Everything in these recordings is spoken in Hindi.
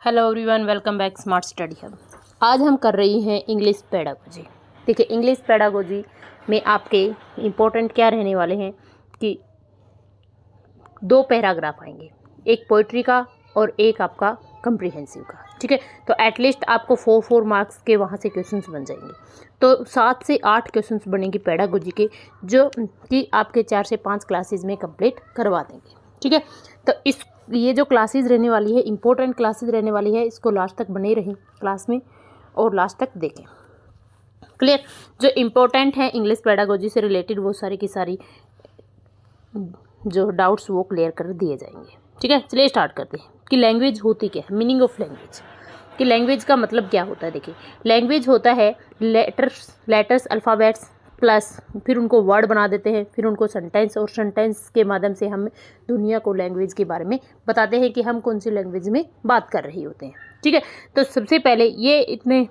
Hello everyone, welcome back smart study hub. आज हम कर रही हैं इंग्लिश पेडागोजी। देखिए, इंग्लिश पेडागोजी में आपके इम्पोर्टेंट क्या रहने वाले हैं कि 2 पैराग्राफ आएंगे, एक पोइट्री का और एक आपका कंप्रीहेंसिव का। ठीक है, तो एटलीस्ट आपको 4 मार्क्स के वहाँ से क्वेश्चंस बन जाएंगे। तो 7 से 8 क्वेश्चंस बनेंगे पेडागोजी के, जो कि आपके 4 से 5 क्लासेज में कंप्लीट करवा देंगे। ठीक है, तो ये जो क्लासेस रहने वाली है, इंपॉर्टेंट क्लासेस रहने वाली है, इसको लास्ट तक बने रहें क्लास में और लास्ट तक देखें। क्लियर? जो इम्पोर्टेंट है इंग्लिश पेडागोजी से रिलेटेड, वो सारी की सारी जो डाउट्स वो क्लियर कर दिए जाएंगे। ठीक है, चलिए स्टार्ट करते हैं कि लैंग्वेज होती क्या है, मीनिंग ऑफ लैंग्वेज, कि लैंग्वेज का मतलब क्या होता है। देखिए, लैंग्वेज होता है लेटर्स अल्फ़ाबेट्स प्लस फिर उनको वर्ड बना देते हैं, फिर उनको सेंटेंस, और सेंटेंस के माध्यम से हम दुनिया को लैंग्वेज के बारे में बताते हैं कि हम कौन सी लैंग्वेज में बात कर रहे होते हैं। ठीक है, तो सबसे पहले ये इतने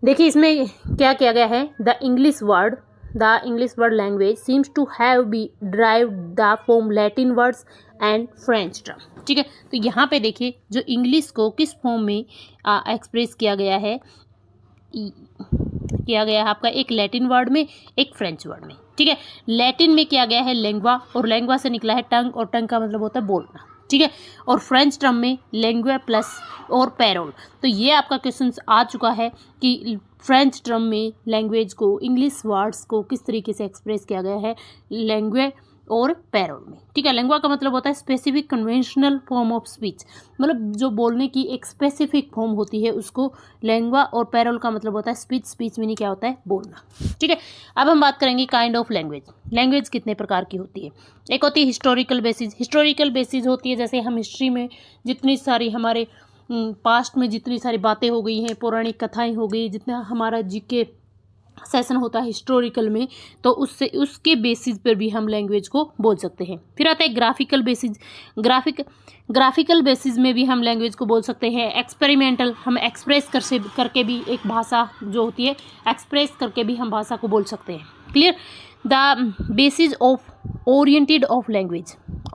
देखिए इसमें क्या किया गया है, the English word language seems to have be derived the from Latin words and French term. ठीक है, तो यहाँ पे देखिए जो इंग्लिश को किस फॉर्म में एक्सप्रेस किया गया है आपका, एक लैटिन वर्ड में, एक फ्रेंच वर्ड में। ठीक है, लैटिन में किया गया है लेंग्वा, और लेंग्वा से निकला है टंग, और टंग का मतलब होता है बोलना। ठीक है, और फ्रेंच टर्म में लेंग्वे प्लस और पैरोल। तो ये आपका क्वेश्चन आ चुका है कि फ्रेंच टर्म में लैंग्वेज को, इंग्लिश वर्ड्स को किस तरीके से एक्सप्रेस किया गया है लेंग्वे और पैरोल में। ठीक है, लैंग्वा का मतलब होता है specific conventional form of speech, मतलब जो बोलने की एक स्पेसिफिक फॉर्म होती है उसको लैंग्वा, और पैरोल का मतलब होता है स्पीच मीनिंग क्या होता है, बोलना। ठीक है, अब हम बात करेंगे काइंड ऑफ लैंग्वेज कितने प्रकार की होती है। एक होती है हिस्टोरिकल बेसिस होती है, जैसे हम हिस्ट्री में जितनी सारी हमारे पास्ट में जितनी सारी बातें हो गई हैं, पौराणिक कथाएं हो गई, जितना हमारा जीके सेशन होता है हिस्टोरिकल में, तो उसके बेसिस पर भी हम लैंग्वेज को बोल सकते हैं। फिर आता है ग्राफिकल बेसिस में भी हम लैंग्वेज को बोल सकते हैं। एक्सपेरिमेंटल, हम एक्सप्रेस करके भी एक भाषा जो होती है, एक्सप्रेस करके भी हम भाषा को बोल सकते हैं। Clear? The basis of oriented of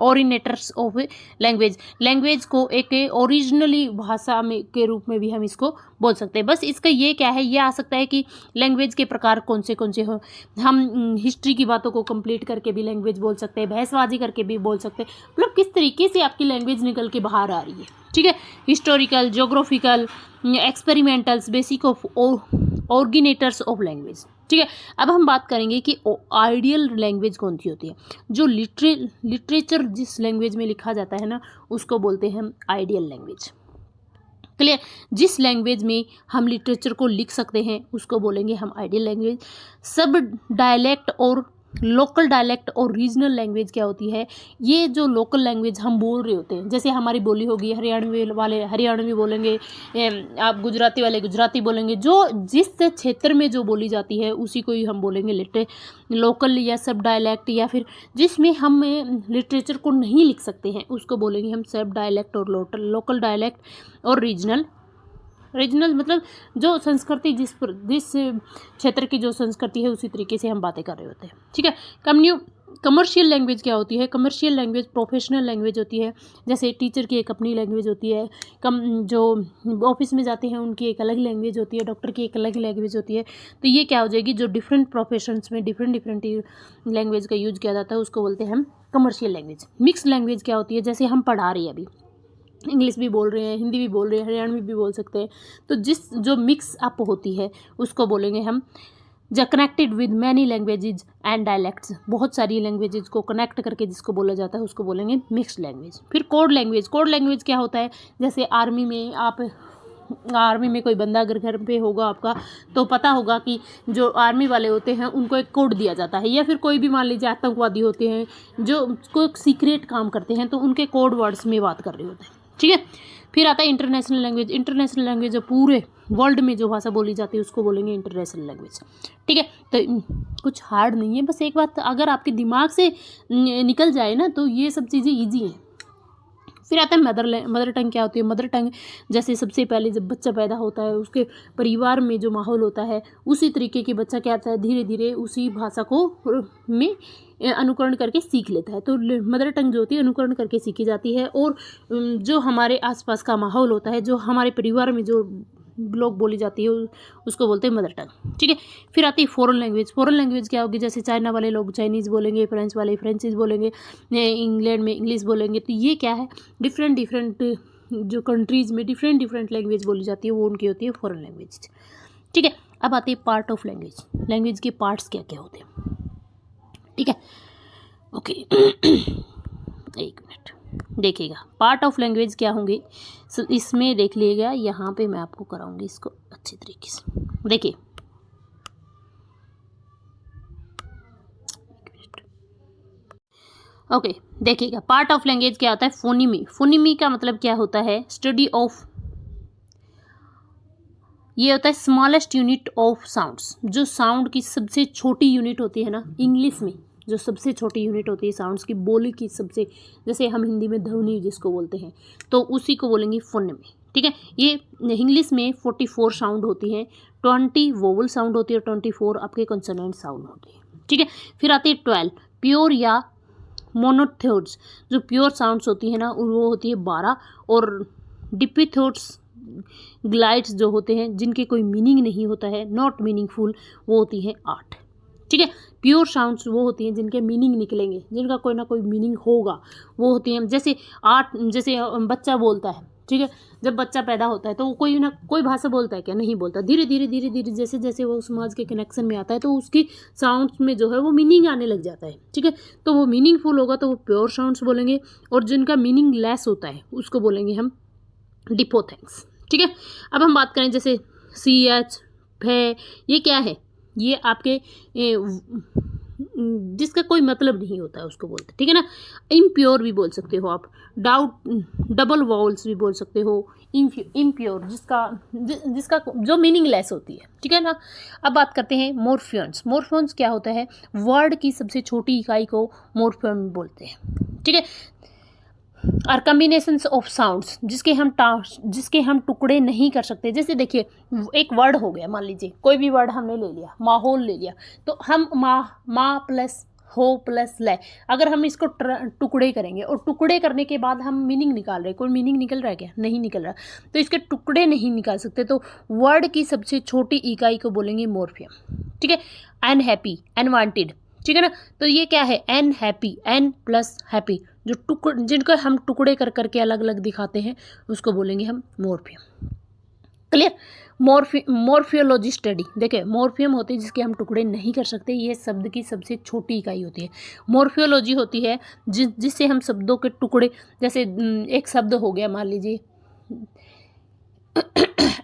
orientators of language को एक ओरिजिनली भाषा में के रूप में भी हम इसको बोल सकते हैं। बस इसका ये क्या है, ये आ सकता है कि लैंग्वेज के प्रकार कौन से हो। हम हिस्ट्री की बातों को कंप्लीट करके भी लैंग्वेज बोल सकते हैं, बहसबाजी करके भी बोल सकते हैं, मतलब किस तरीके से आपकी लैंग्वेज निकल के बाहर आ रही है। ठीक है, historical, geographical, experimentals, basic of organators of language. ठीक है, अब हम बात करेंगे कि आइडियल लैंग्वेज कौन सी होती है। जो लिटरेचर जिस लैंग्वेज में लिखा जाता है ना, उसको बोलते हैं हम आइडियल लैंग्वेज। क्लियर? जिस लैंग्वेज में हम लिटरेचर को लिख सकते हैं उसको बोलेंगे हम आइडियल लैंग्वेज। सब डायलेक्ट और लोकल डायलेक्ट और रीजनल लैंग्वेज क्या होती है, ये जो लोकल लैंग्वेज हम बोल रहे होते हैं, जैसे हमारी बोली होगी, हरियाणवी वाले हरियाणवी बोलेंगे, आप गुजराती वाले गुजराती बोलेंगे, जो जिस क्षेत्र में जो बोली जाती है उसी को ही हम बोलेंगे लोकल या सब डायलेक्ट, या फिर जिसमें हम लिटरेचर को नहीं लिख सकते हैं उसको बोलेंगे हम सब डायलेक्ट और लोकल डायलेक्ट और रीजनल मतलब जो संस्कृति जिस क्षेत्र की जो संस्कृति है उसी तरीके से हम बातें कर रहे होते हैं। ठीक है, कमर्शियल लैंग्वेज क्या होती है? कमर्शियल लैंग्वेज प्रोफेशनल लैंग्वेज होती है, जैसे टीचर की एक अपनी लैंग्वेज होती है, जो ऑफिस में जाते हैं उनकी एक अलग लैंग्वेज होती है, डॉक्टर की एक अलग लैंग्वेज होती है। तो ये क्या हो जाएगी, जो डिफरेंट प्रोफेशंस में डिफरेंट लैंग्वेज का यूज किया जाता है उसको बोलते हैं हम कमर्शियल लैंग्वेज। मिक्स लैंग्वेज क्या होती है, जैसे हम पढ़ा रहे हैं अभी, इंग्लिश भी बोल रहे हैं, हिंदी भी बोल रहे हैं, हरियाणवी भी बोल सकते हैं, तो जो मिक्स अप होती है उसको बोलेंगे हम जो connected with many languages and dialects, बहुत सारी लैंग्वेजेज को कनेक्ट करके जिसको बोला जाता है उसको बोलेंगे मिक्स्ड लैंग्वेज। फिर कोड लैंग्वेज क्या होता है, जैसे आर्मी में कोई बंदा अगर घर पे होगा आपका, तो पता होगा कि जो आर्मी वाले होते हैं उनको एक कोड दिया जाता है, या फिर कोई भी मान लीजिए आतंकवादी होते हैं जो कोई सीक्रेट काम करते हैं तो उनके कोड वर्ड्स में बात कर रहे होते हैं। ठीक है, फिर आता है इंटरनेशनल लैंग्वेज, जो पूरे वर्ल्ड में जो भाषा बोली जाती है उसको बोलेंगे इंटरनेशनल लैंग्वेज। ठीक है, तो कुछ हार्ड नहीं है, बस एक बात अगर आपके दिमाग से निकल जाए ना तो ये सब चीज़ें ईजी हैं। फिर आता है मदर टंग। क्या होती है मदर टंग? जैसे सबसे पहले जब बच्चा पैदा होता है उसके परिवार में जो माहौल होता है उसी तरीके के बच्चा क्या आता है धीरे धीरे उसी भाषा को में अनुकरण करके सीख लेता है। तो मदर टंग जो होती है अनुकरण करके सीखी जाती है। और जो हमारे आसपास का माहौल होता है, जो हमारे परिवार में जो लोग बोली जाती है उसको बोलते हैं मदर टंग। ठीक है। फिर आती है फॉरेन लैंग्वेज। फॉरेन लैंग्वेज क्या होगी? जैसे चाइना वाले लोग चाइनीज़ बोलेंगे, फ्रेंच वाले फ्रेंचीज बोलेंगे, इंग्लैंड में इंग्लिश बोलेंगे। तो ये क्या है? डिफरेंट जो कंट्रीज़ में डिफरेंट लैंग्वेज बोली जाती है वो उनकी होती है फॉरेन लैंग्वेज। ठीक है। अब आती है पार्ट ऑफ लैंग्वेज। लैंग्वेज के पार्ट्स क्या क्या होते हैं? ठीक है। ओके एक मिनट देखिएगा, पार्ट ऑफ लैंग्वेज क्या होंगे इसमें देख लीजिएगा। यहाँ पे मैं आपको कराऊंगी इसको अच्छी तरीके से। देखिए ओके देखिएगा, पार्ट ऑफ लैंग्वेज क्या होता है? फोनीमी। फोनीमी का मतलब क्या होता है? स्टडी ऑफ, ये होता है स्मॉलेस्ट यूनिट ऑफ साउंड्स। जो साउंड की सबसे छोटी यूनिट होती है ना इंग्लिश में, जो सबसे छोटी यूनिट होती है साउंड्स की, बोली की सबसे, जैसे हम हिंदी में ध्वनि जिसको बोलते हैं तो उसी को बोलेंगे फोनेमी। ठीक है। ये इंग्लिश में 44 साउंड होती हैं, 20 वोवल साउंड होती है और 24 आपके कंसोनेंट साउंड होती है। ठीक है। फिर आती है 12 प्योर या मोनोथ्योड्स। जो प्योर साउंड्स होती है ना वो होती है 12, और डिपिथोड्स ग्लाइड्स जो होते हैं जिनके कोई मीनिंग नहीं होता है, नॉट मीनिंगफुल, वो होती हैं 8। ठीक है। प्योर साउंड्स वो होती हैं जिनके मीनिंग निकलेंगे, जिनका कोई ना कोई मीनिंग होगा, वो होती हैं जैसे 8। जैसे बच्चा बोलता है, ठीक है, जब बच्चा पैदा होता है तो वो कोई ना कोई भाषा बोलता है क्या? नहीं बोलता। धीरे धीरे जैसे जैसे वो समाज के कनेक्शन में आता है तो उसकी साउंड्स में जो है वो मीनिंग आने लग जाता है। ठीक है। तो वो मीनिंगफुल होगा तो वो प्योर साउंड्स बोलेंगे, और जिनका मीनिंग लेस होता है उसको बोलेंगे हम डिपोथेंग्स। ठीक है। अब हम बात करें जैसे CH भे, ये क्या है? ये आपके जिसका कोई मतलब नहीं होता है उसको बोलते हैं। ठीक है ना। इम्प्योर भी बोल सकते हो आप, डबल वाउल्स भी बोल सकते हो, इम्प्योर जिसका जो मीनिंगलेस होती है। ठीक है ना। अब बात करते हैं मोर्फियम्स। मोर्फियम्स क्या होता है? वर्ड की सबसे छोटी इकाई को मोर्फियम बोलते हैं। ठीक है। और कम्बिनेशंस ऑफ साउंड्स जिसके हम टुकड़े नहीं कर सकते। जैसे देखिए एक वर्ड हो गया, मान लीजिए कोई भी वर्ड हमने ले लिया, माहौल ले लिया, तो हम माँ प्लस हो प्लस ले, अगर हम इसको टुकड़े करेंगे और टुकड़े करने के बाद हम मीनिंग निकाल रहे हैं, कोई मीनिंग निकल रहा है क्या? नहीं निकल रहा। तो इसके टुकड़े नहीं निकाल सकते, तो वर्ड की सबसे छोटी इकाई को बोलेंगे मोर्फियम। ठीक है। Unhappy, unwanted. ठीक है ना। तो ये क्या है? Un happy, un plus happy, जो जिनको हम टुकड़े कर करके अलग अलग दिखाते हैं उसको बोलेंगे हम मोर्फियम। क्लियर। मोर्फियोलॉजी स्टडी, देखिए मोर्फियम होती है जिसके हम टुकड़े नहीं कर सकते, ये शब्द की सबसे छोटी इकाई होती है। मोर्फियोलॉजी होती है जिससे हम शब्दों के टुकड़े, जैसे एक शब्द हो गया मान लीजिए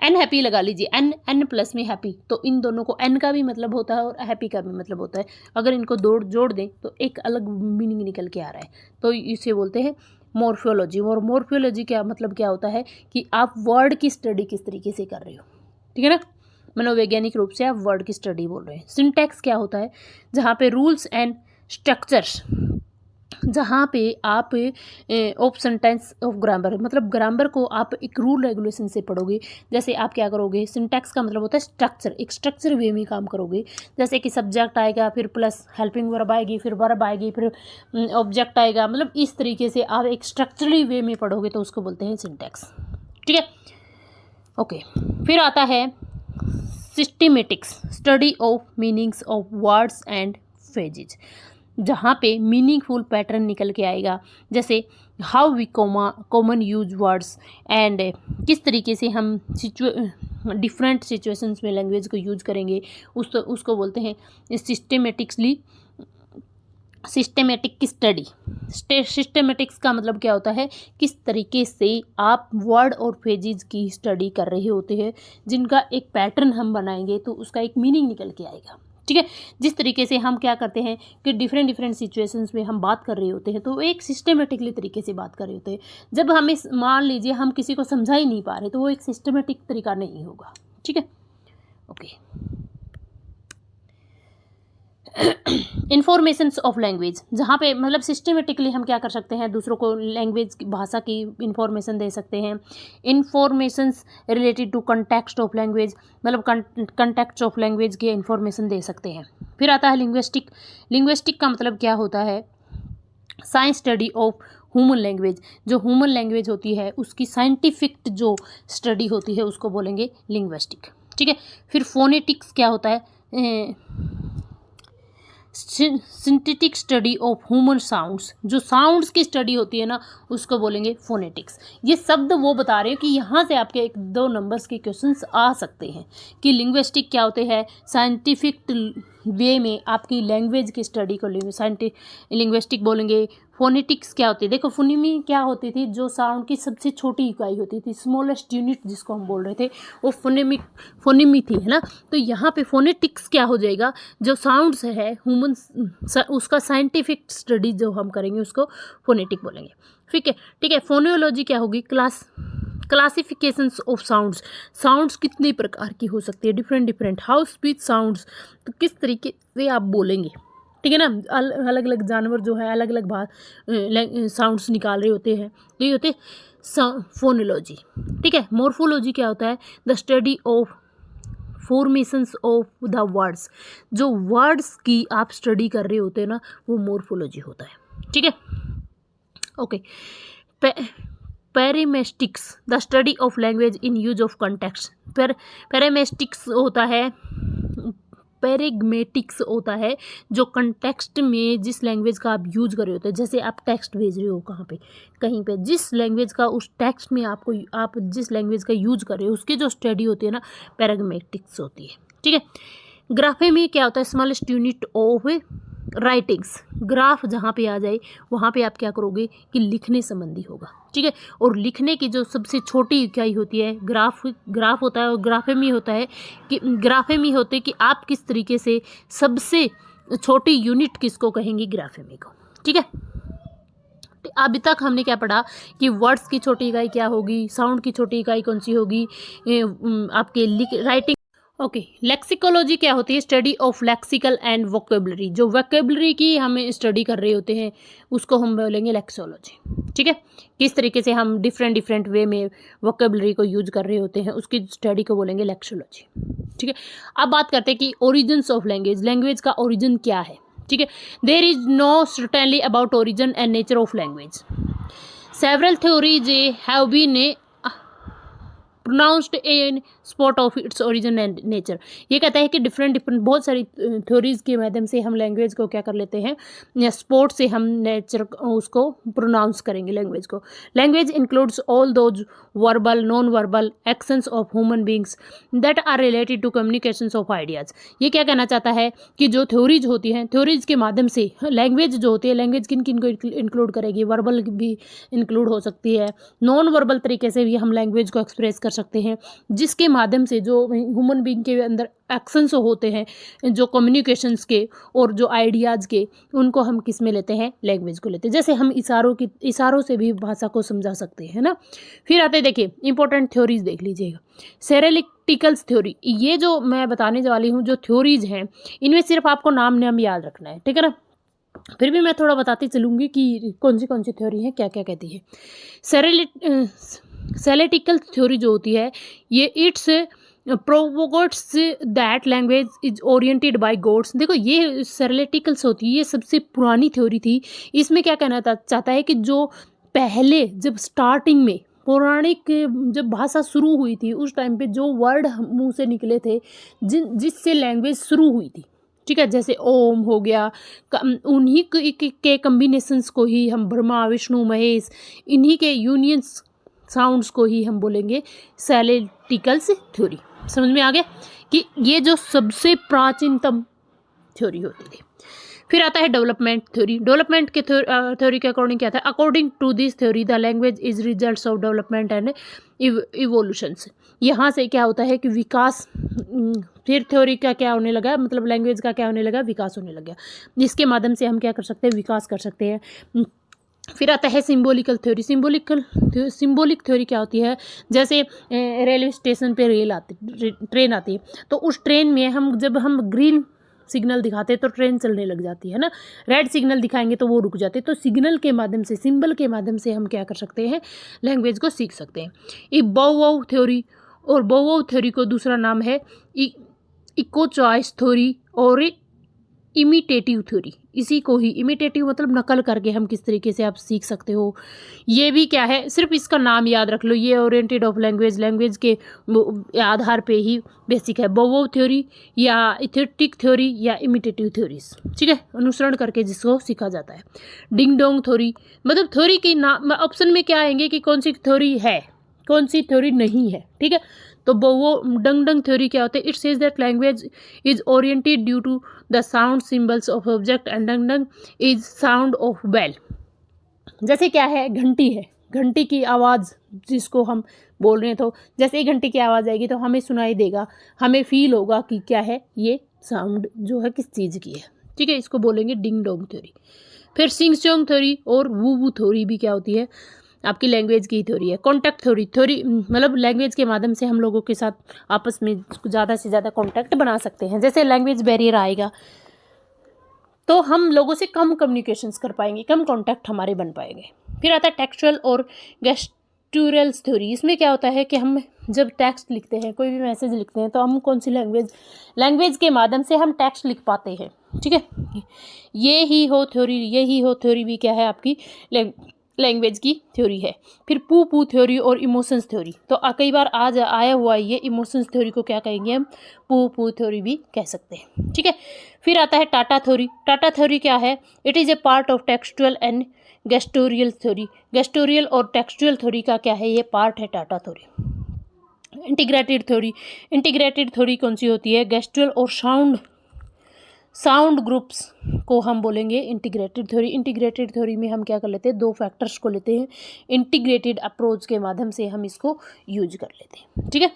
एन हैप्पी लगा लीजिए, एन प्लस में हैप्पी, तो इन दोनों को एन का भी मतलब होता है और हैप्पी का भी मतलब होता है। अगर इनको जोड़ दें तो एक अलग मीनिंग निकल के आ रहा है, तो इसे बोलते हैं मोर्फियोलॉजी। और मोर्फियोलॉजी क्या मतलब क्या होता है कि आप वर्ड की स्टडी किस तरीके से कर रहे हो। ठीक है ना। मनोवैज्ञानिक रूप से आप वर्ड की स्टडी बोल रहे हैं। सिंटैक्स क्या होता है? जहाँ पे रूल्स एंड स्ट्रक्चर्स, जहाँ पे आप ऑफ सेंटेंस ऑफ ग्रामर, मतलब ग्रामर को आप एक रूल रेगुलेशन से पढ़ोगे। जैसे आप क्या करोगे? सिंटैक्स का मतलब होता है स्ट्रक्चर, एक स्ट्रक्चर वे में काम करोगे। जैसे कि सब्जेक्ट आएगा, फिर प्लस हेल्पिंग वर्ब आएगी, फिर वर्ब आएगी, फिर ऑब्जेक्ट आएगा, मतलब इस तरीके से आप एक स्ट्रक्चरली वे में पढ़ोगे तो उसको बोलते हैं सिंटैक्स। ठीक है। ओके। फिर आता है systematics, study of meanings of words and phrases, जहाँ पे मीनिंगफुल पैटर्न निकल के आएगा। जैसे how we common use words and किस तरीके से हम डिफरेंट सिचुएशंस में लैंग्वेज को यूज करेंगे, उसको बोलते हैं सिस्टेमेटिक की स्टडी। सिस्टेमेटिक्स का मतलब क्या होता है? किस तरीके से आप वर्ड और फ्रेजेज की स्टडी कर रहे होते हैं, जिनका एक पैटर्न हम बनाएंगे तो उसका एक मीनिंग निकल के आएगा। ठीक है। जिस तरीके से हम क्या करते हैं कि डिफरेंट सिचुएशंस में हम बात कर रहे होते हैं तो एक सिस्टेमेटिकली तरीके से बात कर रहे होते हैं। जब हमें मान लीजिए हम किसी को समझा ही नहीं पा रहे तो वो एक सिस्टेमेटिक तरीका नहीं होगा। ठीक है। ओके। इंफॉर्मेशंस ऑफ लैंग्वेज, जहाँ पे मतलब सिस्टमेटिकली हम क्या कर सकते हैं, दूसरों को लैंग्वेज भाषा की इंफॉर्मेशन दे सकते हैं। Informations related to context of language, मतलब कंटेक्स्ट ऑफ लैंग्वेज की इंफॉर्मेशन दे सकते हैं। फिर आता है लिंग्विस्टिक। लिंग्विस्टिक का मतलब क्या होता है, science study of human language, जो ह्यूमन लैंग्वेज होती है उसकी साइंटिफिक जो स्टडी होती है उसको बोलेंगे लिंग्विस्टिक। ठीक है। फिर फोनेटिक्स क्या होता है, synthetic study of human sounds, जो साउंड्स की स्टडी होती है ना उसको बोलेंगे फोनेटिक्स। ये शब्द वो बता रहे हैं कि यहाँ से आपके 1-2 नंबर्स के क्वेश्चंस आ सकते हैं कि लिंग्विस्टिक क्या होते हैं, साइंटिफिक वे में आपकी लैंग्वेज की स्टडी को लिंग्विस्टिक बोलेंगे। फोनेटिक्स क्या होती है, देखो फोनीमी क्या होती थी, जो साउंड की सबसे छोटी इकाई होती थी, स्मॉलेस्ट यूनिट जिसको हम बोल रहे थे, वो फोनीमी थी, है ना। तो यहाँ पे फोनेटिक्स क्या हो जाएगा, जो साउंड्स है ह्यूमन उसका साइंटिफिक स्टडी जो हम करेंगे उसको फोनेटिक बोलेंगे। ठीक है। फोनियोलॉजी क्या होगी, क्लासिफिकेशंस ऑफ साउंड्स, साउंड्स कितने प्रकार की हो सकती है, डिफरेंट हाउ स्पीच साउंड्स, तो किस तरीके से आप बोलेंगे, ठीक है ना। अलग अलग जानवर जो है अलग अलग साउंड्स निकाल रहे होते हैं, ये होते फोनोलॉजी। ठीक है। मॉर्फोलॉजी क्या होता है, the study of formations of the words, जो वर्ड्स की आप स्टडी कर रहे होते हैं ना वो मॉर्फोलॉजी होता है। ठीक है। Okay. Pragmatics, the study of language in use of context. Pragmatics होता है, पैराग्मेटिक्स होता है जो कंटेक्स्ट में जिस लैंग्वेज का आप यूज कर रहे होते हैं, जैसे आप टेक्स्ट भेज रहे हो कहीं पे जिस लैंग्वेज का उस टेक्स्ट में आप जिस लैंग्वेज का यूज कर रहे हो उसकी जो स्टडी होती है ना पैराग्मेटिक्स होती है। ठीक है। ग्राफे में क्या होता है, smallest unit of writings, graph जहाँ पे आ जाए वहाँ पे आप क्या करोगे कि लिखने संबंधी होगा। ठीक है। और लिखने की जो सबसे छोटी इकाई होती है ग्राफ होता है, और ग्राफेमी होते कि आप किस तरीके से सबसे छोटी यूनिट किसको कहेंगे, ग्राफेमी को। ठीक है। अभी तक हमने क्या पढ़ा कि वर्ड्स की छोटी इकाई क्या होगी, साउंड की छोटी इकाई कौन सी होगी, आपके राइटिंग। ओके। लेक्सिकोलॉजी क्या होती है, study of lexical and vocabulary, जो वोकेबलरी की हमें स्टडी कर रहे होते हैं उसको हम बोलेंगे लेक्सोलॉजी। ठीक है। किस तरीके से हम डिफरेंट वे में वोकेबलरी को यूज कर रहे होते हैं उसकी स्टडी को बोलेंगे लेक्सोलॉजी। ठीक है। अब बात करते हैं कि ओरिजिन्स ऑफ लैंग्वेज, लैंग्वेज का ओरिजिन क्या है। ठीक है। There is no certainly about origin and nature of language, several theories have been pronounced in spot of its origin and nature. ये कहता है कि डिफरेंट बहुत सारी थ्योरीज के माध्यम से हम लैंग्वेज को क्या कर लेते हैं, या स्पॉट से हम नेचर उसको प्रोनाउंस करेंगे लैंग्वेज को। Language includes all those verbal non verbal actions of human beings that are related to communications of ideas. ये क्या कहना चाहता है कि जो थ्योरीज होती हैं, थ्योरीज के माध्यम से लैंग्वेज जो होती है, लैंग्वेज किन किन को इंक्लूड करेगी, वर्बल भी इंक्लूड हो सकती है, नॉन वर्बल तरीके से भी हम लैंग्वेज को एक्सप्रेस कर सकते हैं, जिसके माध्यम से जो ह्यूमन बीइंग के अंदर एक्शंस होते हैं, जो कम्युनिकेशंस के और जो आइडियाज़ के, उनको हम किस में लेते हैं, लैंग्वेज को लेते हैं। जैसे हम इशारों से भी भाषा को समझा सकते हैं ना। फिर आते देखिए इंपॉर्टेंट थ्योरीज देख लीजिएगा। सेरेलिटिकल्स थ्योरी, ये जो मैं बताने वाली हूँ जो थ्योरीज हैं इनमें सिर्फ आपको नाम याद रखना है, ठीक है ना। फिर भी मैं थोड़ा बताती चलूँगी कि कौन सी थ्योरी है, क्या क्या कहती है। सेरेलिटिकल थ्योरी जो होती है ये it's propagates that language is oriented by gods. देखो ये सेरेलिटिकल्स होती है, ये सबसे पुरानी थ्योरी थी। इसमें क्या कहना चाहता है कि जो पहले जब स्टार्टिंग में पौराणिक जब भाषा शुरू हुई थी उस टाइम पे जो वर्ड मुंह से निकले थे जिससे लैंग्वेज शुरू हुई थी, ठीक है, जैसे ओम हो गया, उन्हीं के कम्बिनेशंस को ही हम ब्रह्मा विष्णु महेश, इन्हीं के यूनियंस साउंड्स को ही हम बोलेंगे सेरेलिटिकल्स थ्योरी। समझ में आ गया कि ये जो सबसे प्राचीनतम थ्योरी होती थी। फिर आता है डेवलपमेंट थ्योरी। डेवलपमेंट के थ्योरी के अकॉर्डिंग क्या था, according to this theory the language is results of development and evolutions. यहाँ से क्या होता है कि विकास, फिर थ्योरी का क्या होने लगा, मतलब लैंग्वेज का क्या होने लगा, विकास होने लगा, जिसके माध्यम से हम क्या कर सकते हैं, विकास कर सकते हैं। फिर आता है सिंबॉलिकल थ्योरी। सिंबॉलिक थ्योरी क्या होती है, जैसे रेलवे स्टेशन पे ट्रेन आती है, तो उस ट्रेन में जब हम ग्रीन सिग्नल दिखाते हैं तो ट्रेन चलने लग जाती है ना, रेड सिग्नल दिखाएंगे तो वो रुक जाते हैं। तो सिग्नल के माध्यम से, सिंबल के माध्यम से हम क्या कर सकते हैं, लैंग्वेज को सीख सकते हैं। ये बोव थ्योरी, और बोव थ्योरी को दूसरा नाम है इको चॉइस थ्योरी और इमिटेटिव थ्योरी। इसी को ही, इमिटेटिव मतलब नकल करके हम किस तरीके से आप सीख सकते हो। ये भी क्या है, सिर्फ इसका नाम याद रख लो, ये ओरिएंटेड ऑफ लैंग्वेज, लैंग्वेज के आधार पे ही बेसिक है। बोव थ्योरी या इथेटिक थ्योरी या इमिटेटिव थ्योरीज, ठीक है, अनुसरण करके जिसको सीखा जाता है। डिंग डोंग थ्योरी, मतलब थ्योरी के नाम ऑप्शन में क्या आएंगे कि कौन सी थ्योरी है, कौन सी थ्योरी नहीं है, ठीक है। तो वो डंग डंग थ्योरी क्या होता है, it says that language is oriented due to the sound symbols of object and dong dong is sound of bell. जैसे क्या है, घंटी है, घंटी की आवाज़ जिसको हम बोल रहे हैं, तो जैसे ही घंटी की आवाज़ आएगी तो हमें सुनाई देगा, हमें फील होगा कि क्या है, ये साउंड जो है किस चीज़ की है, ठीक है, इसको बोलेंगे डिंग डोंग थ्योरी। फिर सिंग चोंग थ्योरी और वू वू थ्योरी भी क्या होती है, आपकी लैंग्वेज की थ्योरी है। कॉन्टैक्ट थ्योरी, थ्योरी मतलब लैंग्वेज के माध्यम से हम लोगों के साथ आपस में ज़्यादा से ज़्यादा कॉन्टैक्ट बना सकते हैं। जैसे लैंग्वेज बैरियर आएगा तो हम लोगों से कम कम्युनिकेशंस कर पाएंगे, कम कॉन्टैक्ट हमारे बन पाएंगे। फिर आता है टेक्सचुअल और गेस्टुरल्स थ्योरी। इसमें क्या होता है कि हम जब टेक्स्ट लिखते हैं, कोई भी मैसेज लिखते हैं, तो हम कौन सी लैंग्वेज के माध्यम से हम टेक्स्ट लिख पाते हैं, ठीक है। यही हो थ्योरी भी क्या है, आपकी लैंग्वेज की थ्योरी है। फिर पू पू थ्योरी और इमोशंस थ्योरी, तो कई बार आज आया हुआ ये इमोशंस थ्योरी को क्या कहेंगे हम, पू पू थ्योरी भी कह सकते हैं, ठीक है। फिर आता है टाटा थ्योरी। टाटा थ्योरी क्या है, it is a part of textual and gestural theory. Gestural और टेक्सचुअल थ्योरी का क्या है, ये पार्ट है टाटा थ्योरी। इंटीग्रेटेड थ्योरी कौन सी होती है, गेस्टुअल और साउंड ग्रुप्स को हम बोलेंगे इंटीग्रेटेड थ्योरी। इंटीग्रेटेड थ्योरी में हम क्या कर लेते हैं, दो फैक्टर्स को लेते हैं, इंटीग्रेटेड अप्रोच के माध्यम से हम इसको यूज कर लेते हैं, ठीक है।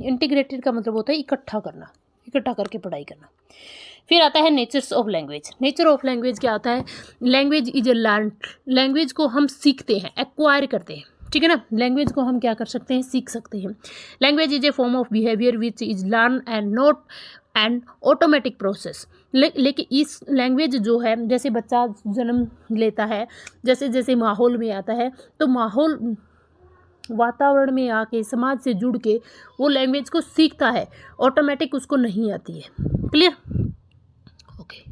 इंटीग्रेटेड का मतलब होता है इकट्ठा करना, इकट्ठा करके पढ़ाई करना। फिर आता है natures of language. Nature of language क्या होता है, language is a learn, language को हम सीखते हैं, एक्वायर करते हैं, ठीक है ना। लैंग्वेज को हम क्या कर सकते हैं, सीख सकते हैं। Language is A form of behaviour which is learn and not and automatic process. लेकिन इस लैंग्वेज जो है, जैसे बच्चा जन्म लेता है, जैसे जैसे माहौल में आता है, तो माहौल वातावरण में आके समाज से जुड़ के वो लैंग्वेज को सीखता है, ऑटोमेटिक उसको नहीं आती है। Clear, okay.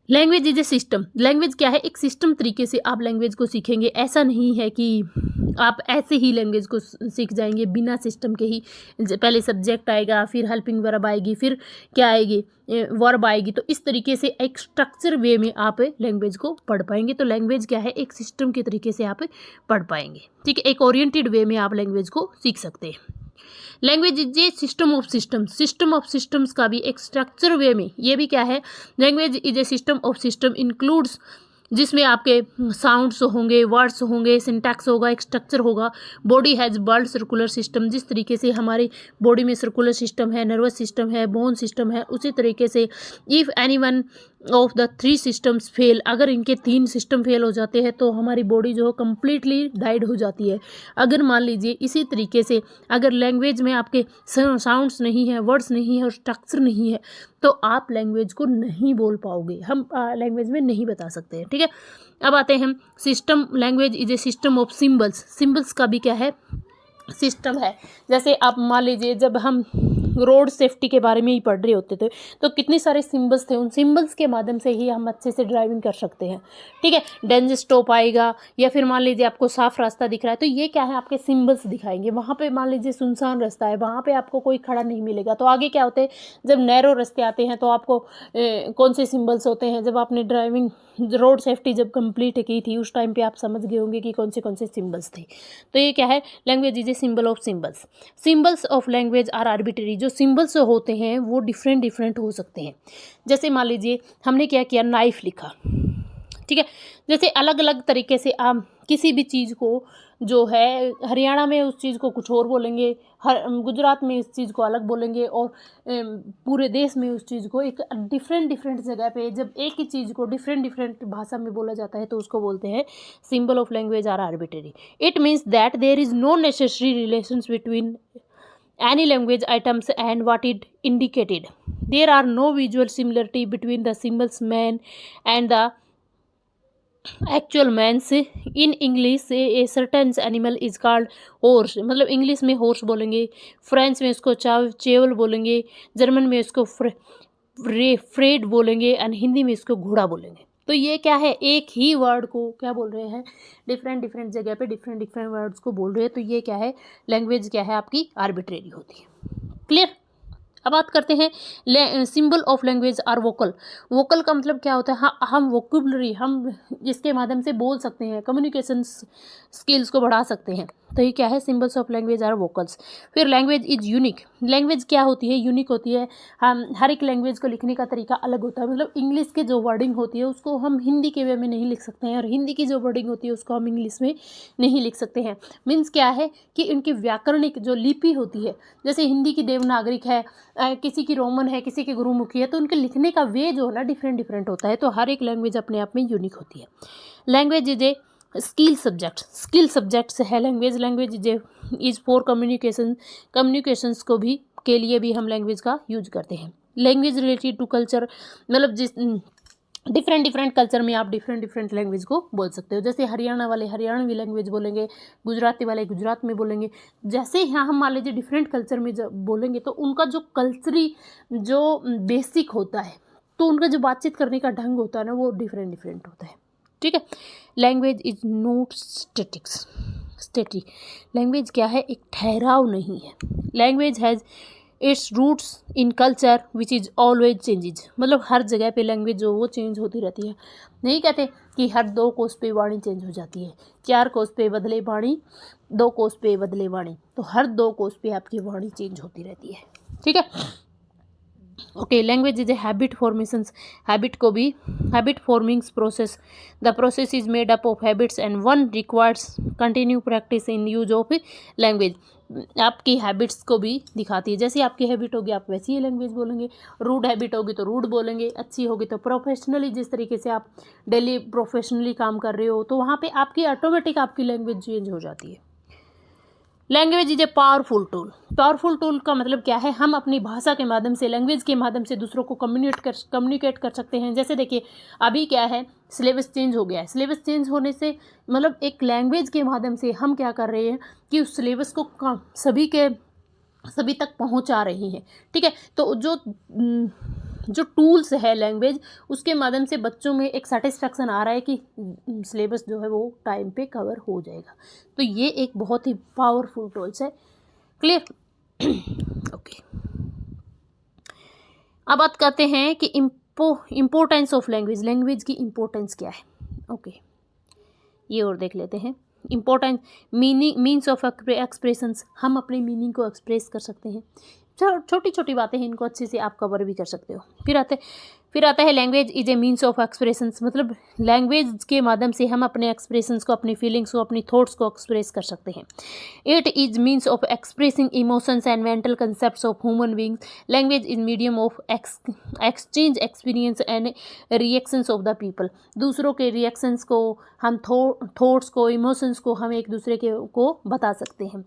Language is A system. Language क्या है, एक सिस्टम तरीके से आप लैंग्वेज को सीखेंगे। ऐसा नहीं है कि आप ऐसे ही लैंग्वेज को सीख जाएंगे बिना सिस्टम के ही। पहले सब्जेक्ट आएगा, फिर हेल्पिंग वर्ब आएगी, फिर क्या आएगी, वर्ब आएगी। तो इस तरीके से एक स्ट्रक्चर वे में आप लैंग्वेज को पढ़ पाएंगे। तो लैंग्वेज क्या है, एक सिस्टम के तरीके से आप पढ़ पाएंगे, ठीक है। एक ओरिएंटेड वे में आप लैंग्वेज को सीख सकते हैं। Language is A system of systems. System of systems का भी एक स्ट्रक्चर वे में, ये भी क्या है, language is A system of system includes, जिसमें आपके साउंड्स होंगे, वर्ड्स होंगे, सिंटैक्स होगा, एक स्ट्रक्चर होगा। Body has blood circular system, जिस तरीके से हमारी बॉडी में सर्कुलर सिस्टम है, नर्वस सिस्टम है, बोन सिस्टम है, उसी तरीके से if any one of the 3 systems fail, अगर इनके 3 सिस्टम फेल हो जाते हैं तो हमारी बॉडी जो है कम्प्लीटली डाइड हो जाती है। अगर मान लीजिए इसी तरीके से अगर लैंग्वेज में आपके साउंड्स नहीं है, वर्ड्स नहीं है और स्ट्रक्चर नहीं है, तो आप लैंग्वेज को नहीं बोल पाओगे, हम लैंग्वेज में नहीं बता सकते हैं, ठीक है। अब आते हैं हम system. Language is A system of symbols. Symbols का भी क्या है, सिस्टम है। जैसे आप मान लीजिए जब हम रोड सेफ्टी के बारे में ही पढ़ रहे होते थे तो कितने सारे सिंबल्स थे, उन सिंबल्स के माध्यम से ही हम अच्छे से ड्राइविंग कर सकते हैं, ठीक है। डेंजर स्टॉप आएगा या फिर मान लीजिए आपको साफ रास्ता दिख रहा है तो ये क्या है, आपके सिंबल्स दिखाएंगे। वहाँ पे मान लीजिए सुनसान रास्ता है, वहाँ पे आपको कोई खड़ा नहीं मिलेगा, तो आगे क्या होते हैं, जब नैरो रास्ते आते हैं तो आपको कौन से सिंबल्स होते हैं, जब आपने ड्राइविंग रोड सेफ्टी जब कंप्लीट की थी उस टाइम पे आप समझ गए होंगे कि कौन से सिंबल्स थे। तो ये क्या है, language is a symbol of symbols. Symbols of language are arbitrary. जो सिंबल्स होते हैं वो डिफरेंट हो सकते हैं। जैसे मान लीजिए हमने क्या किया, नाइफ लिखा, ठीक है। जैसे अलग अलग तरीके से आप किसी भी चीज़ को जो है, हरियाणा में उस चीज़ को कुछ और बोलेंगे, गुजरात में इस चीज़ को अलग बोलेंगे, और पूरे देश में उस चीज़ को एक डिफरेंट जगह पे जब एक ही चीज़ को डिफरेंट भाषा में बोला जाता है तो उसको बोलते हैं symbol of language are arbitrary. It means that there is no necessary relations between any language items and what it indicated. There are no visual similarity between the symbols man and the actual man से. in English a certain animal is called horse, मतलब इंग्लिश में horse बोलेंगे, फ्रेंच में उसको चेवल बोलेंगे, जर्मन में उसको फ्रेड बोलेंगे और हिंदी में इसको घोड़ा बोलेंगे. तो ये क्या है, एक ही वर्ड को क्या बोल रहे हैं, डिफरेंट डिफरेंट जगह पे डिफरेंट डिफरेंट वर्ड्स को बोल रहे हैं. तो ये क्या है, लैंग्वेज क्या है आपकी आर्बिट्रेरी होती है. क्लियर. अब बात करते हैं symbol of language are vocal. Vocal का मतलब क्या होता है, हाँ हम वोकेबलरी हम जिसके माध्यम से बोल सकते हैं, कम्युनिकेशन स्किल्स को बढ़ा सकते हैं. तो ये क्या है, symbols of language are vocals. फिर लैंग्वेज इज यूनिक. लैंग्वेज क्या होती है, यूनिक होती है. हम हर एक लैंग्वेज को लिखने का तरीका अलग होता है. मतलब इंग्लिश की जो वर्डिंग होती है उसको हम हिंदी के वे में नहीं लिख सकते हैं, और हिंदी की जो वर्डिंग होती है उसको हम इंग्लिश में नहीं लिख सकते हैं. मीन्स क्या है कि उनकी व्याकरणिक जो लिपि होती है, जैसे हिंदी की देवनागरिक है, किसी की रोमन है, किसी की गुरुमुखी है, तो उनके लिखने का वे जो है ना डिफरेंट डिफरेंट होता है. तो हर एक लैंग्वेज अपने आप में यूनिक होती है. Language is a skill subject. Skill subject है language. Language is for communications को भी के लिए भी हम लैंग्वेज का यूज करते हैं. लैंग्वेज रिलेटेड टू कल्चर, मतलब जिस डिफरेंट डिफरेंट कल्चर में आप डिफरेंट डिफरेंट लैंग्वेज को बोल सकते हो. जैसे हरियाणा वाले हरियाणवी लैंग्वेज बोलेंगे, गुजराती वाले गुजरात में बोलेंगे. जैसे यहाँ हम मान लीजिए डिफरेंट कल्चर में जब बोलेंगे तो उनका जो कल्चरी जो बेसिक होता है, तो उनका जो बातचीत करने का ढंग होता है ना, वो डिफरेंट डिफरेंट होता है. ठीक है. Language is not static. Language क्या है, एक ठहराव नहीं है. Language has its roots in culture which is always changes. मतलब हर जगह पे लैंग्वेज जो वो चेंज होती रहती है. नहीं कहते कि हर 2 कोस पे वाणी चेंज हो जाती है, 4 कोस पे बदले वाणी, 2 कोस पे बदले वाणी. तो हर 2 कोस पे आपकी वाणी चेंज होती रहती है. ठीक है. Okay. Language is a habit formations. Habit को भी habit formings process. The process is made up of habits and one requires continue practice in use of language. आपकी हैबिट्स को भी दिखाती है. जैसी आपकी हैबिट होगी आप वैसी ही लैंग्वेज बोलेंगे. रूड हैबिट होगी तो रूड बोलेंगे, अच्छी होगी तो प्रोफेशनली, जिस तरीके से आप डेली प्रोफेशनली काम कर रहे हो तो वहाँ पे आपकी ऑटोमेटिक आपकी लैंग्वेज चेंज हो जाती है. Language is a powerful tool. Powerful tool का मतलब क्या है, हम अपनी भाषा के माध्यम से, लैंग्वेज के माध्यम से दूसरों को कम्युनिकेट कर सकते हैं. जैसे देखिए अभी क्या है, सिलेबस चेंज हो गया है. सिलेबस चेंज होने से मतलब एक लैंग्वेज के माध्यम से हम क्या कर रहे हैं कि उस सिलेबस को सभी तक पहुंचा रहे हैं. ठीक है. तो जो टूल्स है लैंग्वेज, उसके माध्यम से बच्चों में एक सेटिस्फैक्शन आ रहा है कि सिलेबस जो है वो टाइम पे कवर हो जाएगा. तो ये एक बहुत ही पावरफुल टूल्स है. क्लियर. ओके. अब बात करते हैं कि इम्पोर्टेंस ऑफ लैंग्वेज. लैंग्वेज की इम्पोर्टेंस क्या है. ओके. ये और देख लेते हैं. Importance means of expressions. हम अपने मीनिंग को एक्सप्रेस कर सकते हैं. छोटी छोटी बातें हैं, इनको अच्छे से आप कवर भी कर सकते हो. फिर आता है language is A means of expressions. मतलब लैंग्वेज के माध्यम से हम अपने एक्सप्रेशंस को, अपनी फीलिंग्स को, अपनी थॉट्स को एक्सप्रेस कर सकते हैं. It is means of expressing emotions and mental concepts of human beings. Language is medium of exchange experience and reactions of the people. दूसरों के रिएक्शंस को, हम थॉट्स को, इमोशंस को हम एक दूसरे को बता सकते हैं.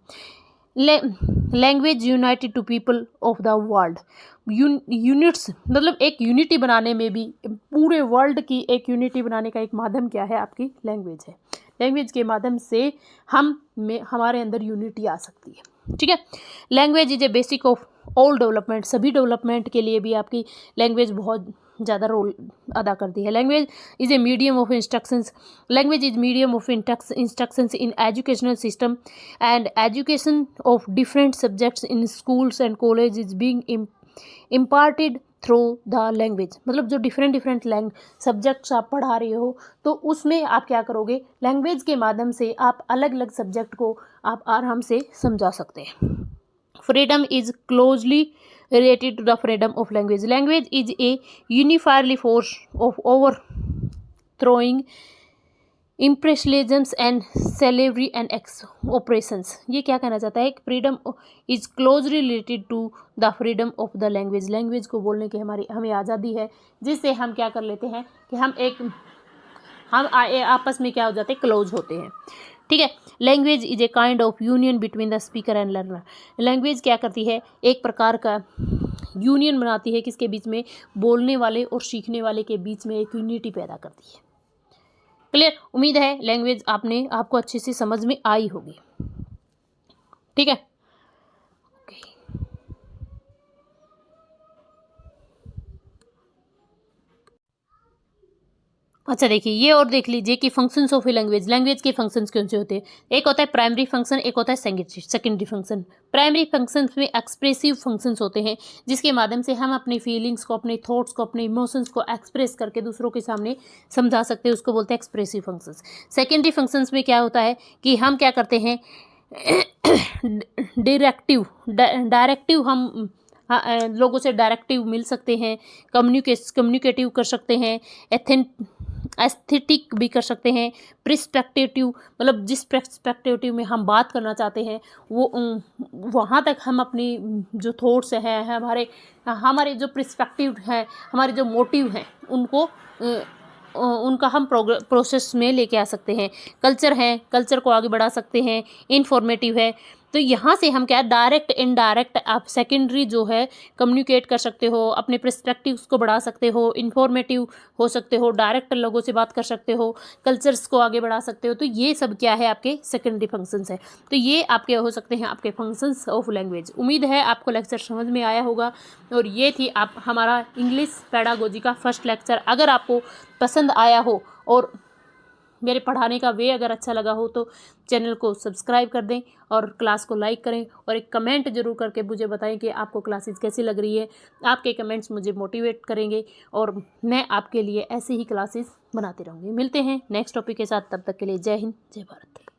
Language united to people of the world. Units मतलब एक यूनिटी बनाने में भी, पूरे वर्ल्ड की एक यूनिटी बनाने का एक माध्यम क्या है, आपकी लैंग्वेज है. लैंग्वेज के माध्यम से हमारे अंदर यूनिटी आ सकती है. ठीक है. Language is A basic of all development. सभी डेवलपमेंट के लिए भी आपकी लैंग्वेज बहुत ज़्यादा रोल अदा करती है. Language is a medium of instructions. Language is medium of instructions in educational system and education of different subjects in schools and college is being imparted through the language. मतलब जो डिफरेंट सब्जेक्ट्स आप पढ़ा रहे हो तो उसमें आप क्या करोगे, लैंग्वेज के माध्यम से आप अलग अलग सब्जेक्ट को आप आराम से समझा सकते हैं. Freedom is closely related to the freedom of language. Language is a unified force of overthrowing imperialisms and slavery and oppressions. ये क्या कहना चाहता है, freedom is closely related to the freedom of the language. Language को बोलने की हमें आज़ादी है, जिससे हम क्या कर लेते हैं कि हम आपस में क्या हो जाते हैं, क्लोज होते हैं. ठीक है। Language is a kind of union between the speaker and learner. Language क्या करती है, एक प्रकार का यूनियन बनाती है, किसके बीच में, बोलने वाले और सीखने वाले के बीच में एक यूनिटी पैदा करती है। क्लियर। उम्मीद है लैंग्वेज आपको अच्छे से समझ में आई होगी। ठीक है। अच्छा देखिए, ये और देख लीजिए कि functions of a language, language के फंक्शंस कौन से होते हैं। एक होता है प्राइमरी फंक्शन, एक होता है सेकेंडरी फंक्शन। प्राइमरी फंक्शंस में एक्सप्रेसिव फंक्शंस होते हैं, जिसके माध्यम से हम अपनी फीलिंग्स को, अपने थॉट्स को, अपने इमोशंस को एक्सप्रेस करके दूसरों के सामने समझा सकते हैं, उसको बोलते हैं एक्सप्रेसिव फंक्शंस। सेकेंडरी फंक्शंस में क्या होता है कि हम क्या करते हैं, डायरेक्टिव हम लोगों से डायरेक्टिव मिल सकते हैं, कम्युनिकेटिव कर सकते हैं, एस्थेटिक भी कर सकते हैं, प्रिस्पेक्टिव, मतलब जिस प्रेस्पेक्टिव में हम बात करना चाहते हैं वो वहाँ तक हम अपनी जो थॉट्स हैं, हमारे जो प्रिस्पेक्टिव हैं, हमारे जो मोटिव हैं, उनका हम प्रोसेस में लेके आ सकते हैं। कल्चर है, कल्चर को आगे बढ़ा सकते हैं। इंफॉर्मेटिव है, तो यहाँ से हम क्या, डायरेक्ट इनडायरेक्ट आप सेकेंडरी जो है कम्युनिकेट कर सकते हो, अपने पर्सपेक्टिव्स को बढ़ा सकते हो, इंफॉर्मेटिव हो सकते हो, डायरेक्ट लोगों से बात कर सकते हो, कल्चर्स को आगे बढ़ा सकते हो। तो ये सब क्या है, आपके सेकेंडरी फंक्शंस है। तो ये आपके हो सकते हैं आपके फंक्शंस ऑफ लैंग्वेज। उम्मीद है आपको लेक्चर समझ में आया होगा। और ये थी हमारा इंग्लिश पेडागोजी का फर्स्ट लेक्चर। अगर आपको पसंद आया हो और मेरे पढ़ाने का वे अगर अच्छा लगा हो तो चैनल को सब्सक्राइब कर दें और क्लास को लाइक करें और एक कमेंट जरूर करके मुझे बताएं कि आपको क्लासेस कैसी लग रही है। आपके कमेंट्स मुझे मोटिवेट करेंगे और मैं आपके लिए ऐसे ही क्लासेस बनाती रहूँगी। मिलते हैं नेक्स्ट टॉपिक के साथ, तब तक के लिए जय हिंद, जय भारत।